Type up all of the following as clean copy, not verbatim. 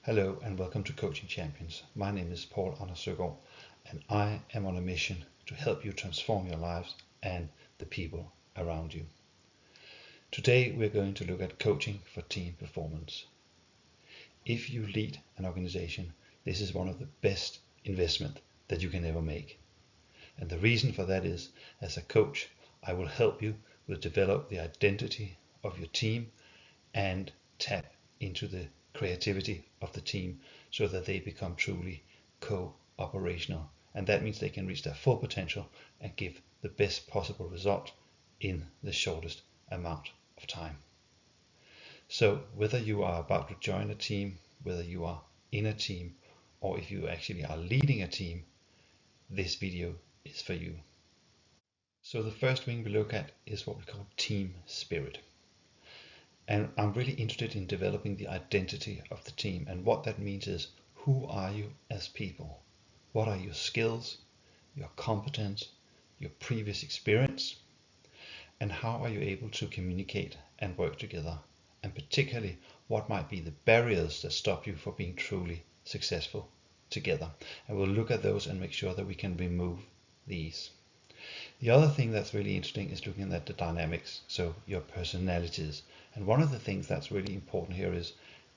Hello and welcome to Coaching Champions. My name is Søgaard and I am on a mission to help you transform your lives and the people around you. Today we're going to look at coaching for team performance. If you lead an organization, this is one of the best investments that you can ever make. And the reason for that is, as a coach, I will help you with develop the identity of your team and tap into the creativity of the team so that they become truly co-operational. And that means they can reach their full potential and give the best possible result in the shortest amount of time. So whether you are about to join a team, whether you are in a team, or if you actually are leading a team, this video is for you. So the first thing we look at is what we call team spirit. And I'm really interested in developing the identity of the team. And what that means is, who are you as people? What are your skills, your competence, your previous experience? And how are you able to communicate and work together? And particularly, what might be the barriers that stop you from being truly successful together? And we'll look at those and make sure that we can remove these. The other thing that's really interesting is looking at the dynamics, so your personalities. And one of the things that's really important here is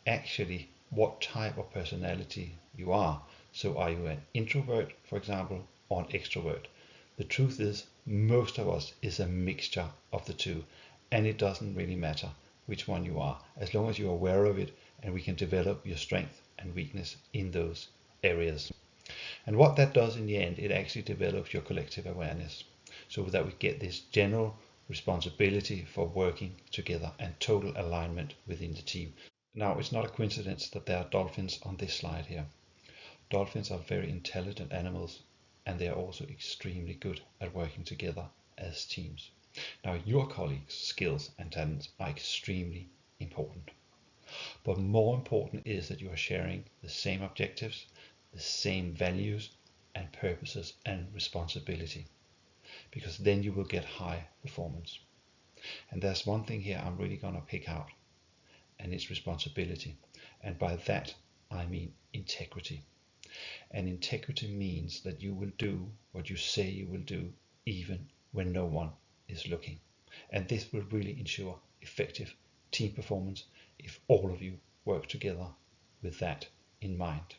actually what type of personality you are. So are you an introvert, for example, or an extrovert? The truth is, most of us is a mixture of the two, and it doesn't really matter which one you are, as long as you're aware of it and we can develop your strength and weakness in those areas. And what that does in the end, it actually develops your collective awareness, so that we get this general responsibility for working together and total alignment within the team. Now, it's not a coincidence that there are dolphins on this slide here. Dolphins are very intelligent animals, and they are also extremely good at working together as teams. Now, your colleagues' skills and talents are extremely important. But more important is that you are sharing the same objectives, the same values and purposes and responsibility, because then you will get high performance. And there's one thing here I'm really going to pick out, and it's responsibility. And by that I mean integrity. And integrity means that you will do what you say you will do even when no one is looking. And this will really ensure effective team performance if all of you work together with that in mind.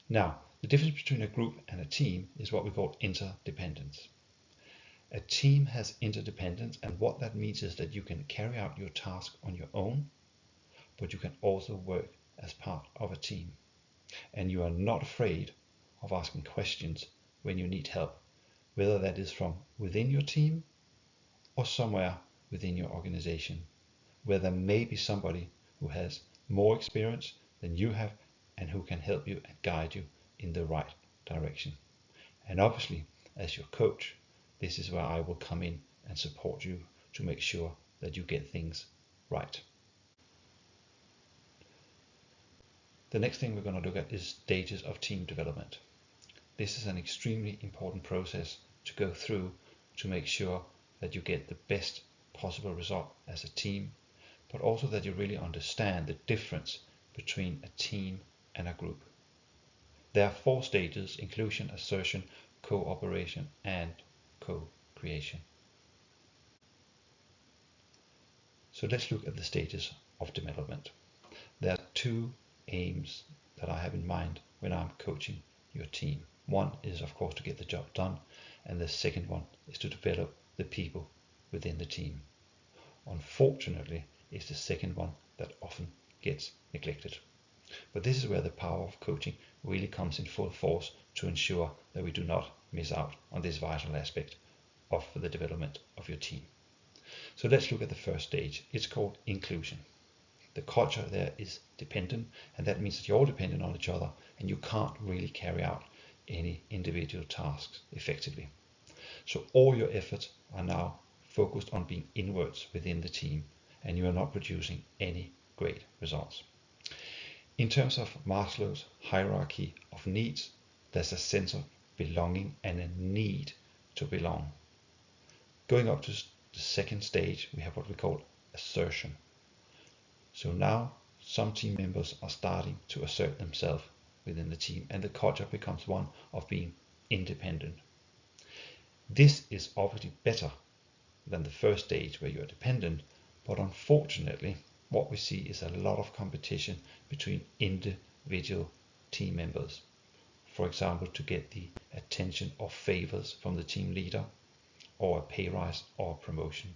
Now, the difference between a group and a team is what we call interdependence. A team has interdependence, and what that means is that you can carry out your task on your own, but you can also work as part of a team. And you are not afraid of asking questions when you need help, whether that is from within your team or somewhere within your organization, where there may be somebody who has more experience than you have and who can help you and guide you in the right direction. And obviously, as your coach, this is where I will come in and support you to make sure that you get things right. The next thing we're going to look at is stages of team development. This is an extremely important process to go through to make sure that you get the best possible result as a team, but also that you really understand the difference between a team and a group. There are 4 stages: inclusion, assertion, cooperation, and co-creation. So let's look at the stages of development. There are 2 aims that I have in mind when I'm coaching your team. One is, of course, to get the job done, and the second one is to develop the people within the team. Unfortunately, it's the second one that often gets neglected. But this is where the power of coaching really comes in full force to ensure that we do not miss out on this vital aspect of the development of your team. So let's look at the first stage. It's called inclusion. The culture there is dependent, and that means that you're all dependent on each other and you can't really carry out any individual tasks effectively. So all your efforts are now focused on being inwards within the team, and you are not producing any great results. In terms of Maslow's hierarchy of needs, there's a sense of belonging and a need to belong. Going up to the second stage, we have what we call assertion. So now some team members are starting to assert themselves within the team, and the culture becomes one of being independent. This is obviously better than the first stage where you are dependent, but unfortunately what we see is a lot of competition between individual team members. For example, to get the attention or favors from the team leader, or a pay rise or a promotion.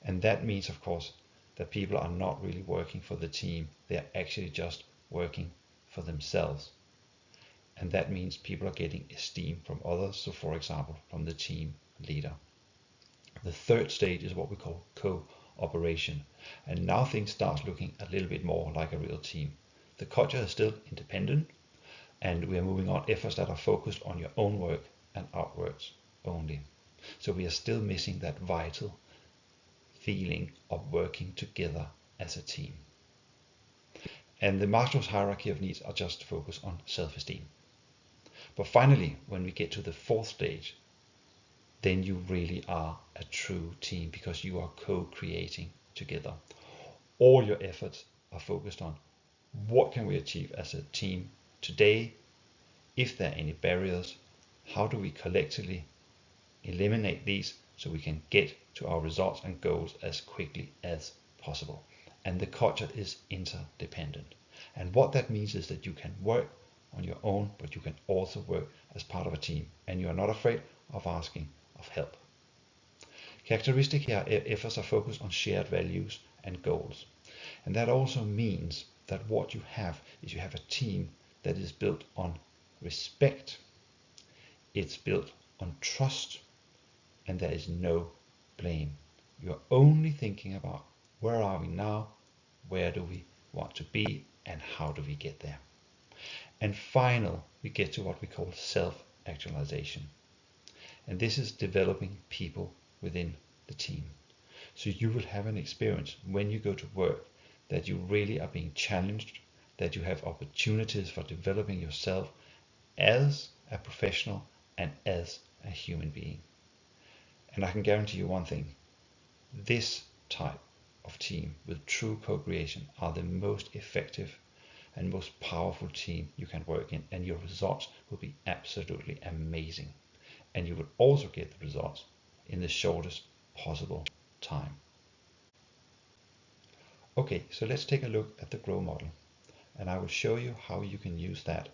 And that means, of course, that people are not really working for the team, they are actually just working for themselves. And that means people are getting esteem from others, so for example from the team leader. The third stage is what we call cooperation, and now things start looking a little bit more like a real team. The culture is still independent, and we are moving on efforts that are focused on your own work and outwards only. So we are still missing that vital feeling of working together as a team. And the Maslow's hierarchy of needs are just focused on self-esteem. But finally, when we get to the fourth stage, then you really are a true team, because you are co-creating together. All your efforts are focused on what can we achieve as a team today, if there are any barriers, how do we collectively eliminate these so we can get to our results and goals as quickly as possible. And the culture is interdependent. And what that means is that you can work on your own, but you can also work as part of a team, and you are not afraid of asking of help. Characteristic here, efforts are focused on shared values and goals. And that also means that what you have is you have a team that is built on respect, it's built on trust, and there is no blame. You're only thinking about where are we now, where do we want to be, and how do we get there. And final, we get to what we call self-actualization. And this is developing people within the team. So you will have an experience when you go to work that you really are being challenged, that you have opportunities for developing yourself as a professional and as a human being. And I can guarantee you one thing, this type of team with true co-creation are the most effective and most powerful team you can work in, and your results will be absolutely amazing. And you will also get the results in the shortest possible time. Okay, so let's take a look at the GROW model, and I will show you how you can use that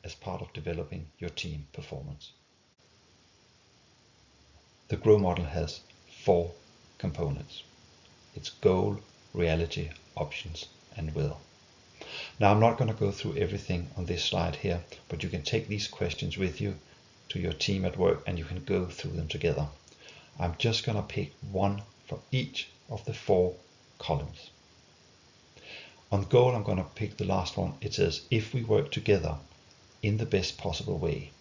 as part of developing your team performance. The GROW model has 4 components. It's goal, reality, options, and will. Now I'm not going to go through everything on this slide here, but you can take these questions with you to your team at work and you can go through them together. I'm just going to pick one from each of the 4 columns. On goal, I'm going to pick the last one. It says, if we work together in the best possible way,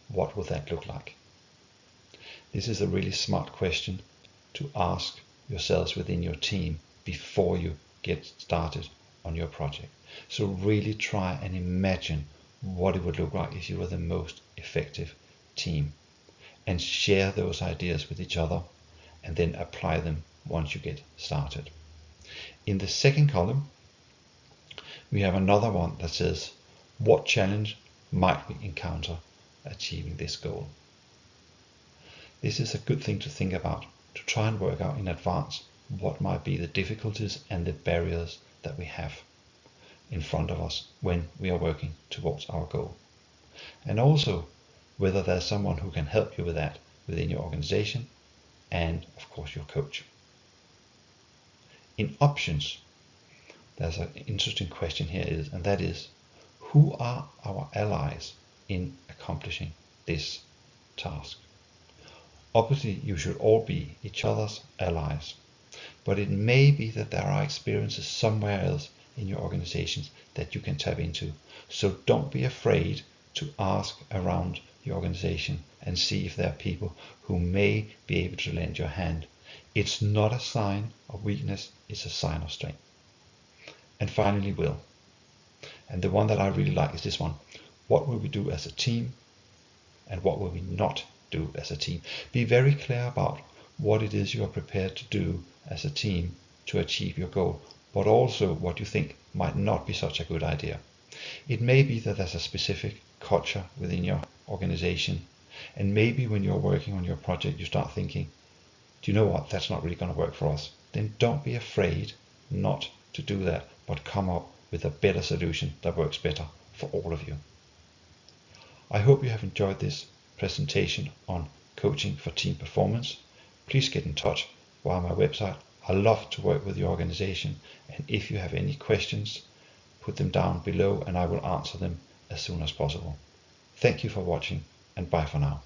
what would that look like? This is a really smart question to ask yourselves within your team before you get started on your project. So really try and imagine what it would look like if you were the most effective team, and share those ideas with each other and then apply them once you get started. In the second column, we have another one that says, what challenge might we encounter achieving this goal? This is a good thing to think about, to try and work out in advance what might be the difficulties and the barriers that we have in front of us when we are working towards our goal. And also whether there's someone who can help you with that within your organization and of course your coach. In options, there's an interesting question here, and that is, who are our allies in accomplishing this task? Obviously, you should all be each other's allies, but it may be that there are experiences somewhere else in your organizations that you can tap into. So don't be afraid to ask around your organization and see if there are people who may be able to lend your hand. It's not a sign of weakness, it's a sign of strength. And finally, will. And the one that I really like is this one. What will we do as a team and what will we not do as a team? Be very clear about what it is you are prepared to do as a team to achieve your goal, but also what you think might not be such a good idea. It may be that there's a specific culture within your organization, and maybe when you're working on your project you start thinking, do you know what, that's not really going to work for us. Then don't be afraid not to do that, but come up with a better solution that works better for all of you. I hope you have enjoyed this presentation on coaching for team performance. Please get in touch via my website. I love to work with your organization, and if you have any questions, put them down below and I will answer them as soon as possible. Thank you for watching, and bye for now.